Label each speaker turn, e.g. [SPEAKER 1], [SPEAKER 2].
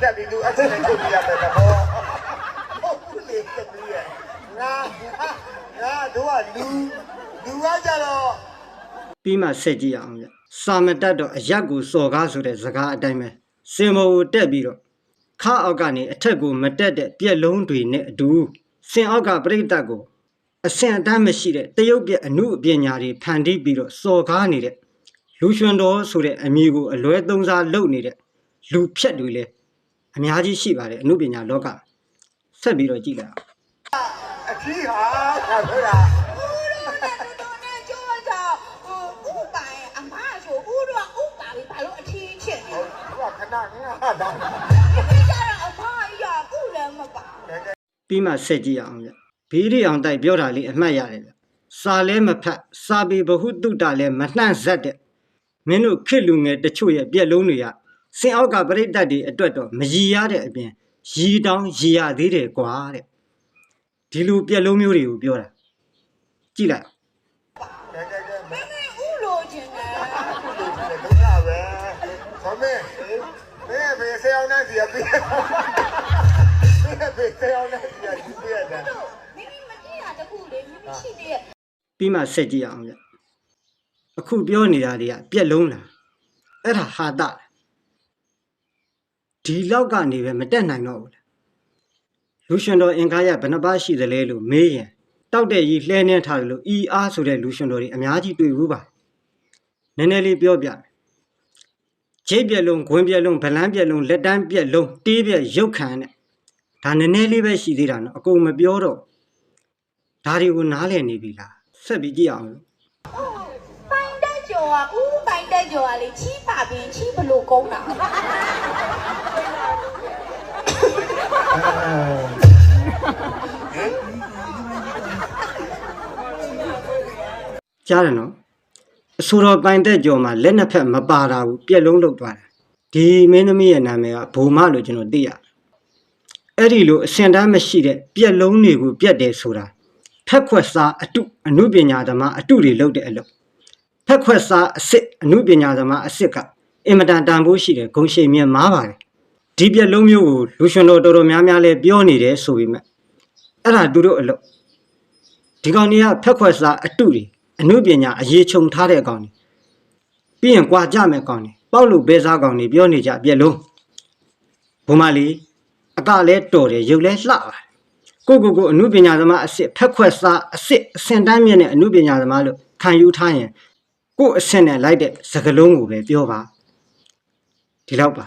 [SPEAKER 1] ဖြတ်ပြီးသူအချက်နဲ့ထုတ်ပြရမယ်တော့ဟုတ်လေတပီးရငါတို့ကလူကကြတော့
[SPEAKER 2] ပြီးမှဆက်ကြည့်အောင်ဗျစာမတက်တော့အရက်ကိုစော်ကားဆိုတဲ့စကားအတိုင်းပဲစင်မောကိုတက်ပြီးတော့ခါအောက်ကနေအထက်ကိုမတက်တဲ့ပြက်လုံးတွေနဲ့အတူစင်အောက်ကပြိတ္တကိုအဆင့်အတန်းမရှိတဲ့တရုတ်ပြအမှုအပညာတွေဖန်တီးပြီးတော့စော်ကားနေတဲ့လူရွှင်တော်ဆိုတဲ့အမည်ကိုအလွဲသုံးစားလုပ်နေတဲ့လူဖြတ်တွေလည်းအများကြီးရှိပါတယ်အမှုပညာလောကဆက်ပြီးတော့ကြည့်လိုက်
[SPEAKER 1] အထီးဟာခါပြောတာ
[SPEAKER 2] ပြီးမှဆက်ကြည့်အောင်ဗျဘီရီအောင်တိုက်ပြောတာလေးအမှတ်ရတယ်ဗျစာလဲမဖတ်စာပေဘဟုတုတလဲမနှံ့ဆက်တဲ့မင်းတို့ခေလူငယ်တချို့ရဲ့ပြက်လုံးတွေကစင်အောက်ကပြိတ္တတွေအတွက်တော့မရည်ရတဲ့အပြင်ရည်တောင်းရည်ရသေးတယ်ကွာတဲ့ဒီလိုပြက်လုံးမျိုးတွေကိုပြောတာကြည့်လိုက်
[SPEAKER 1] မင်းဥလိုချင်တယ်ဒုက္ခပဲခေါမင်းဘေးဆေးအောင်နဲ့စီရပြည့်ဘေးဆေးအောင်နဲ့စီရပြည့်တယ်မင်းမကြည့်ရတခုလေမင်းမရှိသေးရဲ့
[SPEAKER 2] ပြီးမှဆက်ကြည့်အောင်ဗျအခုပြောနေတာတွေကပြက်လုံးလားအဲ့ဒါဟာတဒီလောက်ကနေပဲမတက်နိုင်တော့ဘူးလားလူရှင်တော်အင်္ဂါရဘယ်နှပါရှိသလဲလို့မေးရင်တောက်တဲ့ကြီးလှဲနှင်းထားတယ်လို့အီအားဆိုတဲ့လူရှင်တော်တွေအများကြီးတွေ့ဘူးပါနည်းနည်းလေးပြောပြဂျိတ်ပြက်လုံးဂွင်းပြက်လုံးဗလန်းပြက်လုံးလက်တန်းပြက်လုံးတေးပြက်ရုပ်ခံတဲ့ဒါနည်းနည်းလေးပဲရှိသေးတာနော်အကုန်မပြောတော့ဒါတွေကိုနားလည်နေပြီလားဆက်ပြီးကြည့်အောင်
[SPEAKER 3] ပိုင်တက်ကျော်ကဦးပိုင်တက်ကျော်ကလေချီးပါပင်ချီးဘလို့ကုန်းတာ
[SPEAKER 2] ကြားတယ်နော်အဆိုတော်ပိုင်တက်ကျော်မှာလက်နှစ်ဖက်မပါတာဘူးပြက်လုံးလောက်သွားတာဒီမင်းသမီးရဲ့နာမည်ကဘုံမလို့ကျွန်တော်သိရတယ်အဲ့ဒီလိုအစင်တမ်းမရှိတဲ့ပြက်လုံးတွေကိုပြက်တယ်ဆိုတာဖက်ခွက်စားအနုပညာသမားအတုတွေလုပ်တဲ့အလုပ်ဖက်ခွက်စားအစစ်အနုပညာသမားအစစ်ကအင်မတန်တန်ဖိုးရှိတယ်ဂုံရှိန်မြတ်မားပါတယ်ဒီပြက်လုံးမျိုးကိုလူရှင်တော်တော်များများလဲပြောနေတယ်ဆိုပေမဲ့အဲ့ဒါသူတို့အလုပ်ဒီကောင်တွေကဖက်ခွက်စားအတုတွေအနုပညာအရေးခြုံထားတဲ့ကောင်တွေပြီးရင်ကြွာကြမဲ့ကောင်တွေပေါက်လို့ဘဲစားကောင်တွေပြောနေကြပြက်လုံးဘုံမလီအကလဲတော်တယ်ရုပ်လဲလှပါတယ်ကိုအနုပညာသမားအစစ်ဖက်ခွက်စားအစစ်အစင်တန်းမြင့်တဲ့အနုပညာသမားလို့ခံယူထားရင်ကိုအစင်နဲ့လိုက်တဲ့စကလုံးကိုပဲပြောပါဒီလောက်ပါ